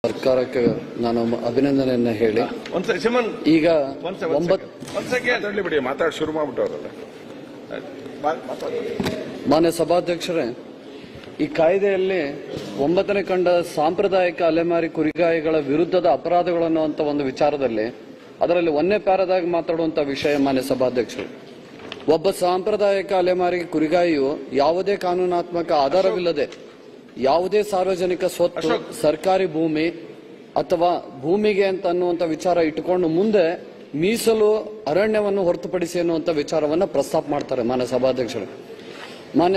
ಸರ್ಕಾರಕ್ಕೆ ನಾನು ಅಭಿನಂದನೆಯನ್ನ ಹೇಳಿ ಈಗ ಮಾತಾಡಿ ಶುರು ಮಾಡ್ಬಿಟ್ಟವ್ರಲ್ಲ. ಮಾನ್ಯ ಸಭಾಧ್ಯಕ್ಷರೇ, ಈ ಕಾಯ್ದೆಯಲ್ಲಿ 9ನೇ ಕಂಡ ಸಾಂಪ್ರದಾಯಿಕ ಅಲೆಮಾರಿ ಕುರಿಗಾಯಿಗಳ ವಿರುದ್ಧದ ಅಪರಾಧಗಳನ್ನು ಅಂತ ಒಂದು ವಿಚಾರದಲ್ಲಿ ಅದರಲ್ಲಿ 1ನೇ ಪ್ಯಾರಾದಾಗ ಮಾತಾಡುವಂತ ವಿಷಯ. ಮಾನ್ಯ ಸಭಾಧ್ಯಕ್ಷರು, ಒಬ್ಬ ಸಾಂಪ್ರದಾಯಿಕ ಅಲೆಮಾರಿ ಕುರಿಗಾಯಿಯು ಯಾವುದೇ ಕಾನೂನಾತ್ಮಕ ಆಧಾರವಿಲ್ಲದೆ ಯಾವುದೇ ಸಾರ್ವಜನಿಕ ಸ್ವತ್ತು, ಸರ್ಕಾರಿ ಭೂಮಿ ಅಥವಾ ಭೂಮಿಗೆ ಅಂತ ಅನ್ನುವಂತ ವಿಚಾರ ಇಟ್ಟುಕೊಂಡು ಮುಂದೆ ಮೀಸಲು ಅರಣ್ಯವನ್ನು ಹೊರತುಪಡಿಸಿ ಅನ್ನುವಂತ ವಿಚಾರವನ್ನ ಪ್ರಸ್ತಾಪ ಮಾಡ್ತಾರೆ. ಮಾನ್ಯ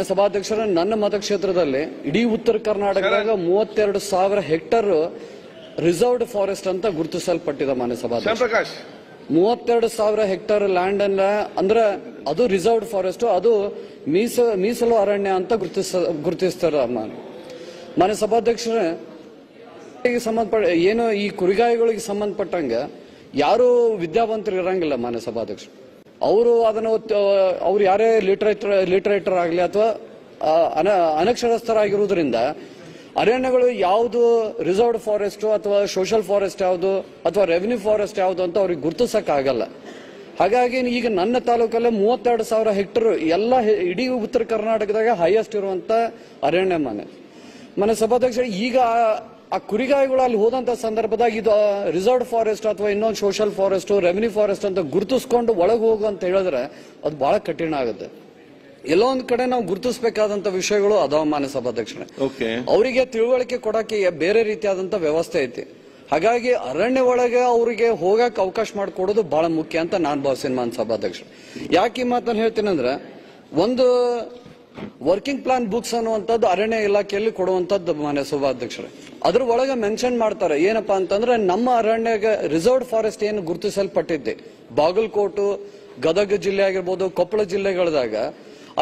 ಸಭಾಧ್ಯಕ್ಷರ, ನನ್ನ ಮತಕ್ಷೇತ್ರದಲ್ಲಿ ಇಡೀ ಉತ್ತರ ಕರ್ನಾಟಕದಾಗ 32,000 ಹೆಕ್ಟರ್ ರಿಸರ್ವ್ಡ್ ಫಾರೆಸ್ಟ್ ಅಂತ ಗುರುತಿಸಲ್ಪಟ್ಟಿದೆ. ಮಾನ್ಯ ಸಭಾಧ್ಯಕ್ಷ, 32,000 ಹೆಕ್ಟರ್ ಲ್ಯಾಂಡ್ ಅನ್ನ ಅಂದ್ರೆ ಅದು ರಿಸರ್ವ್ಡ್ ಫಾರೆಸ್ಟ್, ಅದು ಮೀಸಲು ಅರಣ್ಯ ಅಂತ ಗುರುತಿಸ್ತಾರ. ಮಾನ್ಯ ಸಭಾಧ್ಯಕ್ಷರೇ, ಏನು ಈ ಕುರಿಗಾಯಿಗಳಿಗೆ ಸಂಬಂಧಪಟ್ಟಂಗ ಯಾರು ವಿದ್ಯಾವಂತರು ಇರಂಗಿಲ್ಲ. ಮಾನ್ಯ ಸಭಾಧ್ಯಕ್ಷರು, ಅವ್ರು ಯಾರೇ ಲಿಟರೇಟರ್ ಆಗಲಿ ಅಥವಾ ಅನಕ್ಷರಸ್ಥರಾಗಿರುವುದರಿಂದ ಅರಣ್ಯಗಳು ಯಾವುದು ರಿಸರ್ವ್ಡ್ ಫಾರೆಸ್ಟ್ ಅಥವಾ ಸೋಷಿಯಲ್ ಫಾರೆಸ್ಟ್ ಯಾವುದು ಅಥವಾ ರೆವಿನ್ಯೂ ಫಾರೆಸ್ಟ್ ಯಾವುದು ಅಂತ ಅವ್ರಿಗೆ ಗುರುತಿಸಕ್ ಆಗಲ್ಲ. ಹಾಗಾಗಿ ಈಗ ನನ್ನ ತಾಲೂಕಲ್ಲೇ 32,000 ಹೆಕ್ಟರ್ ಎಲ್ಲ ಇಡೀ ಉತ್ತರ ಕರ್ನಾಟಕದಾಗ ಹೈಯೆಸ್ಟ್ ಇರುವಂತ ಅರಣ್ಯ. ಮಾನ್ಯ ಸಭಾಧ್ಯಕ್ಷ, ಈಗ ಆ ಕುರಿಗಾಯಿಗಳು ಅಲ್ಲಿ ಹೋದಂತ ಸಂದರ್ಭದಾಗ ಇದು ರಿಸರ್ವ್ಡ್ ಫಾರೆಸ್ಟ್ ಅಥವಾ ಇನ್ನೊಂದು ಸೋಷಿಯಲ್ ಫಾರೆಸ್ಟ್, ರೆವಿನ್ಯೂ ಫಾರೆಸ್ಟ್ ಅಂತ ಗುರುತಿಸ್ಕೊಂಡು ಒಳಗೆ ಹೋಗು ಅಂತ ಹೇಳಿದ್ರೆ ಅದು ಬಹಳ ಕಠಿಣ ಆಗುತ್ತೆ. ಎಲ್ಲೋ ಒಂದ್ ಕಡೆ ನಾವು ಗುರುತಿಸಬೇಕಾದಂತ ವಿಷಯಗಳು ಅದಾವ. ಮಾನ್ಯ ಸಭಾಧ್ಯಕ್ಷರೇ, ಅವರಿಗೆ ತಿಳುವಳಿಕೆ ಕೊಡಕ್ಕೆ ಬೇರೆ ರೀತಿಯಾದಂತ ವ್ಯವಸ್ಥೆ ಐತಿ. ಹಾಗಾಗಿ ಅರಣ್ಯ ಒಳಗೆ ಅವರಿಗೆ ಹೋಗಕ್ಕೆ ಅವಕಾಶ ಮಾಡಿಕೊಡೋದು ಬಹಳ ಮುಖ್ಯ ಅಂತ ನಾನ್ ಭಾವಿಸ್ತೀನಿ. ಮಾನ್ಯ ಸಭಾಧ್ಯಕ್ಷರು, ಯಾಕೆ ಈ ಮಾತನ್ನು ಹೇಳ್ತೀನಿ ಅಂದ್ರೆ, ಒಂದು ವರ್ಕಿಂಗ್ ಪ್ಲಾನ್ ಬುಕ್ಸ್ ಅನ್ನುವಂಥದ್ದು ಅರಣ್ಯ ಇಲಾಖೆಯಲ್ಲಿ ಕೊಡುವಂತದ್ದು. ಮಾನ್ಯ ಸಭಾಧ್ಯಕ್ಷರೇ, ಅದ್ರ ಒಳಗೆ ಮೆನ್ಷನ್ ಮಾಡ್ತಾರೆ ಏನಪ್ಪಾ ಅಂತಂದ್ರೆ, ನಮ್ಮ ಅರಣ್ಯ ರಿಸರ್ವ್ಡ್ ಫಾರೆಸ್ಟ್ ಏನು ಗುರುತಿಸಲ್ಪಟ್ಟಿದ್ದೆ ಬಾಗಲಕೋಟು, ಗದಗ ಜಿಲ್ಲೆ ಆಗಿರ್ಬೋದು, ಕೊಪ್ಪಳ ಜಿಲ್ಲೆಗಳದಾಗ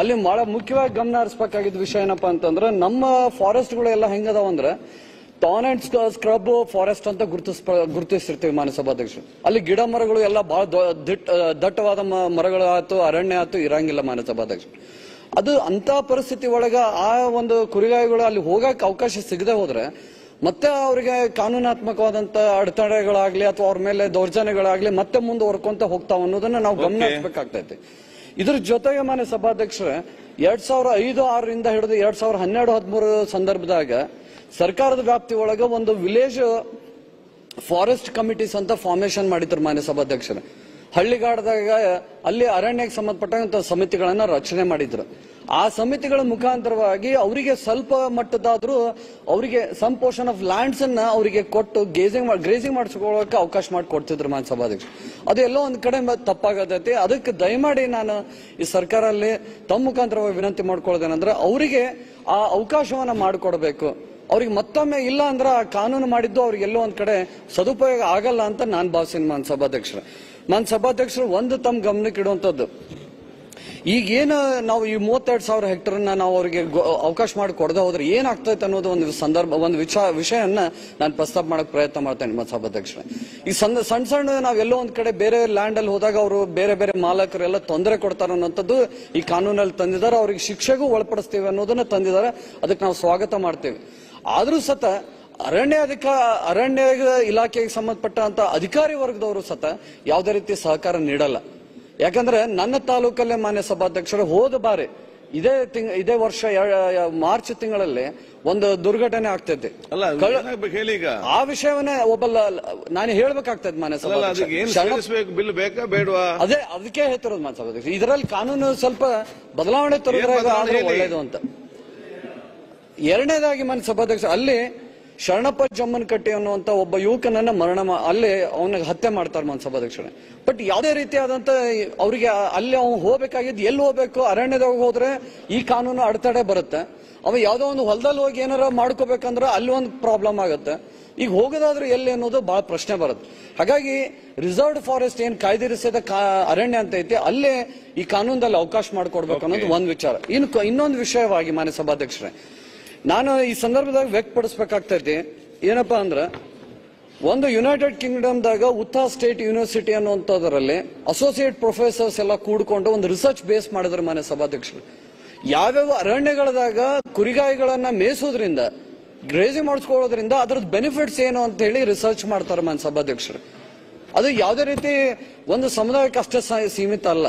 ಅಲ್ಲಿ ಬಹಳ ಮುಖ್ಯವಾಗಿ ಗಮನ ಹರಿಸಬೇಕಾಗಿದ್ದ ವಿಷಯ ಏನಪ್ಪಾ ಅಂತಂದ್ರೆ, ನಮ್ಮ ಫಾರೆಸ್ಟ್ ಗಳು ಹೆಂಗದಾವ ಅಂದ್ರೆ ಟಾನ್ ಅಂಡ್ ಸ್ಕ್ರಬ್ ಫಾರೆಸ್ಟ್ ಅಂತ ಗುರುತಿಸಿರ್ತೀವಿ. ಮಾನ್ಯ ಸಭಾಧ್ಯಕ್ಷರು, ಅಲ್ಲಿ ಗಿಡ ಮರಗಳು ಎಲ್ಲ ಬಹಳ ದಟ್ಟವಾದ ಮರಗಳು ಆಯ್ತು, ಅರಣ್ಯ ಆಯ್ತು ಇರಂಗಿಲ್ಲ. ಮಾನ್ಯ ಸಭಾಧ್ಯಕ್ಷರು, ಅದು ಅಂತ ಪರಿಸ್ಥಿತಿ ಒಳಗ ಆ ಒಂದು ಕುರಿಗಾಯಿಗಳು ಅಲ್ಲಿ ಹೋಗಕ್ಕೆ ಅವಕಾಶ ಸಿಗದೆ ಹೋದ್ರೆ ಮತ್ತೆ ಅವರಿಗೆ ಕಾನೂನಾತ್ಮಕವಾದಂತ ಅಡೆತಡೆಗಳಾಗ್ಲಿ ಅಥವಾ ಅವ್ರ ಮೇಲೆ ದೌರ್ಜನ್ಯಗಳಾಗ್ಲಿ ಮತ್ತೆ ಮುಂದುವರ್ಕೊಂತ ಹೋಗ್ತಾವ ಅನ್ನೋದನ್ನ ನಾವು ಗಮನ ಹರಿಸಬೇಕಾಗ್ತೈತಿ. ಇದ್ರ ಜೊತೆಗೆ ಮಾನ್ಯ ಸಭಾಧ್ಯಕ್ಷರೇ, 2005-6ರಿಂದ ಹಿಡಿದು 2012-13 ಸಂದರ್ಭದಾಗ ಸರ್ಕಾರದ ವ್ಯಾಪ್ತಿ ಒಳಗ ಒಂದು ವಿಲೇಜ್ ಫಾರೆಸ್ಟ್ ಕಮಿಟೀಸ್ ಅಂತ ಫಾರ್ಮೇಶನ್ ಮಾಡಿದ್ರು. ಮಾನ್ಯ ಸಭಾಧ್ಯಕ್ಷರೇ, ಹಳ್ಳಿಗಾಡದಾಗ ಅಲ್ಲಿ ಅರಣ್ಯಕ್ಕೆ ಸಂಬಂಧಪಟ್ಟಂತ ಸಮಿತಿಗಳನ್ನ ರಚನೆ ಮಾಡಿದ್ರು. ಆ ಸಮಿತಿಗಳ ಮುಖಾಂತರವಾಗಿ ಅವರಿಗೆ ಸ್ವಲ್ಪ ಮಟ್ಟದಾದ್ರೂ ಅವರಿಗೆ ಸಮ್ ಪೋರ್ಷನ್ ಆಫ್ ಲ್ಯಾಂಡ್ಸ್ ಅನ್ನ ಅವರಿಗೆ ಕೊಟ್ಟು ಗ್ರೇಸಿಂಗ್ ಮಾಡಿಸ್ಕೊಳ್ಳೋಕೆ ಅವಕಾಶ ಮಾಡಿಕೊಡ್ತಿದ್ರು. ಮಾನ್ಯ ಸಭಾಧ್ಯಕ್ಷ, ಅದು ಎಲ್ಲೋ ಒಂದ್ ಕಡೆ ತಪ್ಪಾಗತೈತಿ. ಅದಕ್ಕೆ ದಯಮಾಡಿ ನಾನು ಈ ಸರ್ಕಾರಲ್ಲಿ ತಮ್ಮ ಮುಖಾಂತರವಾಗಿ ವಿನಂತಿ ಮಾಡ್ಕೊಳ್ಳೋದೇನಂದ್ರೆ, ಅವರಿಗೆ ಆ ಅವಕಾಶವನ್ನ ಮಾಡಿಕೊಡ್ಬೇಕು. ಅವ್ರಿಗೆ ಮತ್ತೊಮ್ಮೆ ಇಲ್ಲ ಅಂದ್ರೆ ಆ ಕಾನೂನು ಮಾಡಿದ್ದು ಅವ್ರಿಗೆ ಎಲ್ಲೋ ಒಂದ್ ಕಡೆ ಸದುಪಯೋಗ ಆಗಲ್ಲ ಅಂತ ನಾನ್ ಭಾವಿಸ್ತೀನಿ. ಮಾನ್ಯ ಸಭಾಧ್ಯಕ್ಷರು, ಒಂದು ತಮ್ಮ ಗಮನಕ್ಕೆ ಇಡುವಂತದ್ದು, ಈಗೇನು ನಾವು ಈ 32,000 ಹೆಕ್ಟರ್ ನಾವು ಅವರಿಗೆ ಅವಕಾಶ ಮಾಡಿ ಕೊಡದೆ ಹೋದ್ರೆ ಏನಾಗ್ತೈತೆ ಅನ್ನೋದು ಒಂದು ವಿಷಯನ್ನ ನಾನು ಪ್ರಸ್ತಾಪ ಮಾಡಕ್ ಪ್ರಯತ್ನ ಮಾಡ್ತೇನೆ. ಮಾನ್ಯ ಸಭಾಧ್ಯಕ್ಷರೇ, ಈ ಸಣ್ಣ ನಾವೆಲ್ಲೋ ಒಂದ್ ಕಡೆ ಬೇರೆ ಲ್ಯಾಂಡ್ ಅಲ್ಲಿ ಹೋದಾಗ ಅವರು ಬೇರೆ ಬೇರೆ ಮಾಲಕರೆಲ್ಲ ತೊಂದರೆ ಕೊಡ್ತಾರೆ ಅನ್ನೋಂಥದ್ದು ಈ ಕಾನೂನಲ್ಲಿ ತಂದಿದ್ದಾರೆ. ಅವ್ರಿಗೆ ಶಿಕ್ಷೆಗೂ ಒಳಪಡಿಸ್ತೀವಿ ಅನ್ನೋದನ್ನ ತಂದಿದ್ದಾರೆ. ಅದಕ್ಕೆ ನಾವು ಸ್ವಾಗತ ಮಾಡ್ತೇವೆ. ಆದ್ರೂ ಸತ ಅರಣ್ಯ ಇಲಾಖೆಗೆ ಸಂಬಂಧಪಟ್ಟಂತ ಅಧಿಕಾರಿ ವರ್ಗದವರು ಸತ ಯಾವುದೇ ರೀತಿ ಸಹಕಾರ ನೀಡಲ್ಲ. ಯಾಕಂದ್ರೆ ನನ್ನ ತಾಲೂಕಲ್ಲೇ ಮಾನ್ಯ ಸಭಾಧ್ಯಕ್ಷರು ಹೋದ ಬಾರಿ ಇದೇ ವರ್ಷ ಮಾರ್ಚ್ ತಿಂಗಳಲ್ಲಿ ಒಂದು ದುರ್ಘಟನೆ ಆಗ್ತೈತಿ. ಆ ವಿಷಯವನ್ನೇ ನಾನು ಹೇಳ್ಬೇಕಾಗ್ತದೆ. ಮಾನ್ಯ ಬಿಲ್ ಬೇಕಾ ಬೇಡವಾ, ಅದೇ ಅದಕ್ಕೆ ಹೇಳ್ತಿರೋದು. ಮಾನ್ಯ ಸಭಾಧ್ಯಕ್ಷರು, ಇದರಲ್ಲಿ ಕಾನೂನು ಸ್ವಲ್ಪ ಬದಲಾವಣೆ ತರೋದ್ರಾಗ ಒಳ್ಳೇದು ಅಂತ. ಎರಡನೇದಾಗಿ ಮಾನ್ಯ ಸಭಾಧ್ಯಕ್ಷ, ಅಲ್ಲಿ ಶರಣಪ್ಪ ಜಮ್ಮನಕಟ್ಟಿ ಅನ್ನುವಂತ ಒಬ್ಬ ಯುವಕನನ್ನ ಅಲ್ಲಿ ಅವನಿಗೆ ಹತ್ಯೆ ಮಾಡ್ತಾರೆ. ಮಾನ್ಯ ಸಭಾಧ್ಯಕ್ಷರೇ, ಬಟ್ ಯಾವುದೇ ರೀತಿಯಾದಂತ ಅವ್ರಿಗೆ ಅಲ್ಲಿ ಅವ್ನು ಹೋಗ್ಬೇಕಾಗಿದ್ದು ಎಲ್ಲಿ ಹೋಗ್ಬೇಕು, ಅರಣ್ಯದಾಗ ಹೋದ್ರೆ ಈ ಕಾನೂನು ಅಡೆತಡೆ ಬರುತ್ತೆ. ಅವ ಯಾವ್ದೋ ಒಂದು ಹೊಲದಲ್ಲಿ ಹೋಗಿ ಏನಾರ ಮಾಡ್ಕೋಬೇಕಂದ್ರೆ ಅಲ್ಲಿ ಒಂದು ಪ್ರಾಬ್ಲಮ್ ಆಗುತ್ತೆ. ಈಗ ಹೋಗೋದಾದ್ರೆ ಎಲ್ಲಿ ಅನ್ನೋದು ಬಹಳ ಪ್ರಶ್ನೆ ಬರುತ್ತೆ. ಹಾಗಾಗಿ ರಿಸರ್ವ್ಡ್ ಫಾರೆಸ್ಟ್ ಏನ್ ಕಾಯ್ದಿರಿಸಿದ ಅರಣ್ಯ ಅಂತ ಐತಿ, ಅಲ್ಲೇ ಈ ಕಾನೂನದಲ್ಲಿ ಅವಕಾಶ ಮಾಡಿಕೊಡ್ಬೇಕು ಅನ್ನೋದು ಒಂದು ವಿಚಾರ. ಇನ್ನೊಂದು ವಿಷಯವಾಗಿ ಮಾನ್ಯ ಸಭಾಧ್ಯಕ್ಷರೇ, ನಾನು ಈ ಸಂದರ್ಭದಾಗ ವ್ಯಕ್ತಪಡಿಸಬೇಕಾಗ್ತೈತಿ ಏನಪ್ಪಾ ಅಂದ್ರೆ, ಒಂದು ಯುನೈಟೆಡ್ ಕಿಂಗ್ಡಮ್ದಾಗ ಉತ್ತಾ ಸ್ಟೇಟ್ ಯೂನಿವರ್ಸಿಟಿ ಅನ್ನುವಂಥದ್ರಲ್ಲಿ ಅಸೋಸಿಯೇಟ್ ಪ್ರೊಫೆಸರ್ಸ್ ಎಲ್ಲ ಕೂಡ್ಕೊಂಡು ಒಂದು ರಿಸರ್ಚ್ ಬೇಸ್ ಮಾಡಿದ್ರು. ಮಾನ್ಯ ಸಭಾಧ್ಯಕ್ಷರು, ಯಾವ್ಯಾವ ಅರಣ್ಯಗಳದಾಗ ಕುರಿಗಾಯಿಗಳನ್ನ ಮೇಯಿಸೋದ್ರಿಂದ ಗ್ರೇಜಿಂಗ್ ಮಾಡಿಸ್ಕೊಳ್ಳೋದ್ರಿಂದ ಅದ್ರದ್ದು ಬೆನಿಫಿಟ್ಸ್ ಏನು ಅಂತ ಹೇಳಿ ರಿಸರ್ಚ್ ಮಾಡ್ತಾರೆ ಮಾನ್ಯ ಸಭಾಧ್ಯಕ್ಷರು. ಅದು ಯಾವುದೇ ರೀತಿ ಒಂದು ಸಮುದಾಯಕ್ಕೆ ಅಷ್ಟೇ ಸೀಮಿತ ಅಲ್ಲ.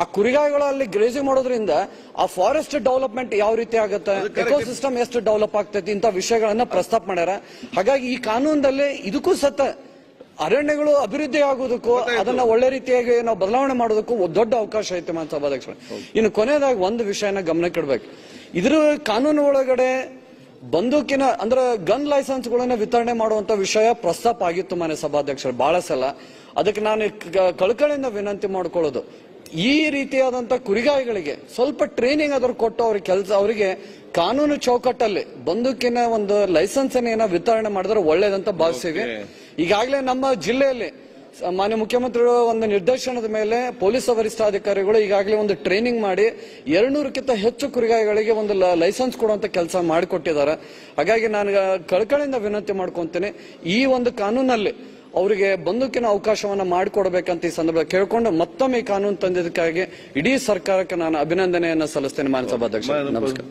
ಆ ಕುರಿಗಾಯಿಗಳಲ್ಲಿ ಗ್ರೇಜಿಂಗ್ ಮಾಡೋದ್ರಿಂದ ಆ ಫಾರೆಸ್ಟ್ ಡೆವಲಪ್ಮೆಂಟ್ ಯಾವ ರೀತಿ ಆಗುತ್ತೆ, ಎಕೋಸಿಸ್ಟಮ್ ಎಷ್ಟು ಡೆವಲಪ್ ಆಗ್ತೈತಿ, ಇಂಥ ವಿಷಯಗಳನ್ನ ಪ್ರಸ್ತಾಪ ಮಾಡ್ಯಾರ. ಹಾಗಾಗಿ ಈ ಕಾನೂನದಲ್ಲಿ ಇದಕ್ಕೂ ಸತ ಅರಣ್ಯಗಳು ಅಭಿವೃದ್ಧಿ ಆಗೋದಕ್ಕೂ ಅದನ್ನ ಒಳ್ಳೆ ರೀತಿಯಾಗಿ ನಾವು ಬದಲಾವಣೆ ಮಾಡೋದಕ್ಕೂ ದೊಡ್ಡ ಅವಕಾಶ ಐತೆ ಮಾನ್ಯ ಸಭಾಧ್ಯಕ್ಷರು. ಇನ್ನು ಕೊನೆಯದಾಗಿ ಒಂದು ವಿಷಯನ ಗಮನಕ್ಕಿಡ್ಬೇಕು. ಇದ್ರ ಕಾನೂನು ಒಳಗಡೆ ಬಂದೂಕಿನ ಅಂದ್ರೆ ಗನ್ ಲೈಸೆನ್ಸ್ ಗಳನ್ನ ವಿತರಣೆ ಮಾಡುವಂತ ವಿಷಯ ಪ್ರಸ್ತಾಪ ಆಗಿತ್ತು ಮಾನ್ಯ ಸಭಾಧ್ಯಕ್ಷರು ಬಹಳ ಸಲ. ಅದಕ್ಕೆ ನಾನು ಕಳಕಳಿಯಿಂದ ವಿನಂತಿ ಮಾಡ್ಕೊಳ್ಳೋದು, ಈ ರೀತಿಯಾದಂತ ಕುರಿಗಾಯಿಗಳಿಗೆ ಸ್ವಲ್ಪ ಟ್ರೈನಿಂಗ್ ಆದ್ರೂ ಕೊಟ್ಟು ಅವ್ರಿಗೆ ಅವರಿಗೆ ಕಾನೂನು ಚೌಕಟ್ಟಲ್ಲಿ ಬಂದೂಕಿನ ಒಂದು ಲೈಸೆನ್ಸ್ ಏನೋ ವಿತರಣೆ ಮಾಡಿದ್ರೆ ಒಳ್ಳೇದಂತ ಭಾವಿಸ್ತೀವಿ. ಈಗಾಗಲೇ ನಮ್ಮ ಜಿಲ್ಲೆಯಲ್ಲಿ ಮಾನ್ಯ ಮುಖ್ಯಮಂತ್ರಿಗಳು ಒಂದು ನಿರ್ದೇಶನದ ಮೇಲೆ ಪೊಲೀಸ್ ವರಿಷ್ಠಾಧಿಕಾರಿಗಳು ಈಗಾಗಲೇ ಒಂದು ಟ್ರೈನಿಂಗ್ ಮಾಡಿ 200ಕ್ಕಿಂತ ಹೆಚ್ಚು ಕುರಿಗಾಯಿಗಳಿಗೆ ಒಂದು ಲೈಸೆನ್ಸ್ ಕೊಡುವಂತ ಕೆಲಸ ಮಾಡಿಕೊಟ್ಟಿದ್ದಾರೆ. ಹಾಗಾಗಿ ನಾನು ಕಳಕಳಿಯಿಂದ ವಿನಂತಿ ಮಾಡ್ಕೊಂತೀನಿ, ಈ ಒಂದು ಕಾನೂನಲ್ಲಿ ಅವರಿಗೆ ಬಂದೂಕಿನ ಅವಕಾಶವನ್ನ ಮಾಡಿಕೊಡ್ಬೇಕಂತ ಈ ಸಂದರ್ಭ ಕೇಳ್ಕೊಂಡು ಮತ್ತೊಮ್ಮೆ ಈ ಕಾನೂನು ತಂದಿದ್ದಕ್ಕಾಗಿ ಇಡೀ ಸರ್ಕಾರಕ್ಕೆ ನಾನು ಅಭಿನಂದನೆಯನ್ನ ಸಲ್ಲಿಸ್ತೇನೆ ಮಾನ್ಯ ಸಭಾಧ್ಯಕ್ಷ. ನಮಸ್ಕಾರ.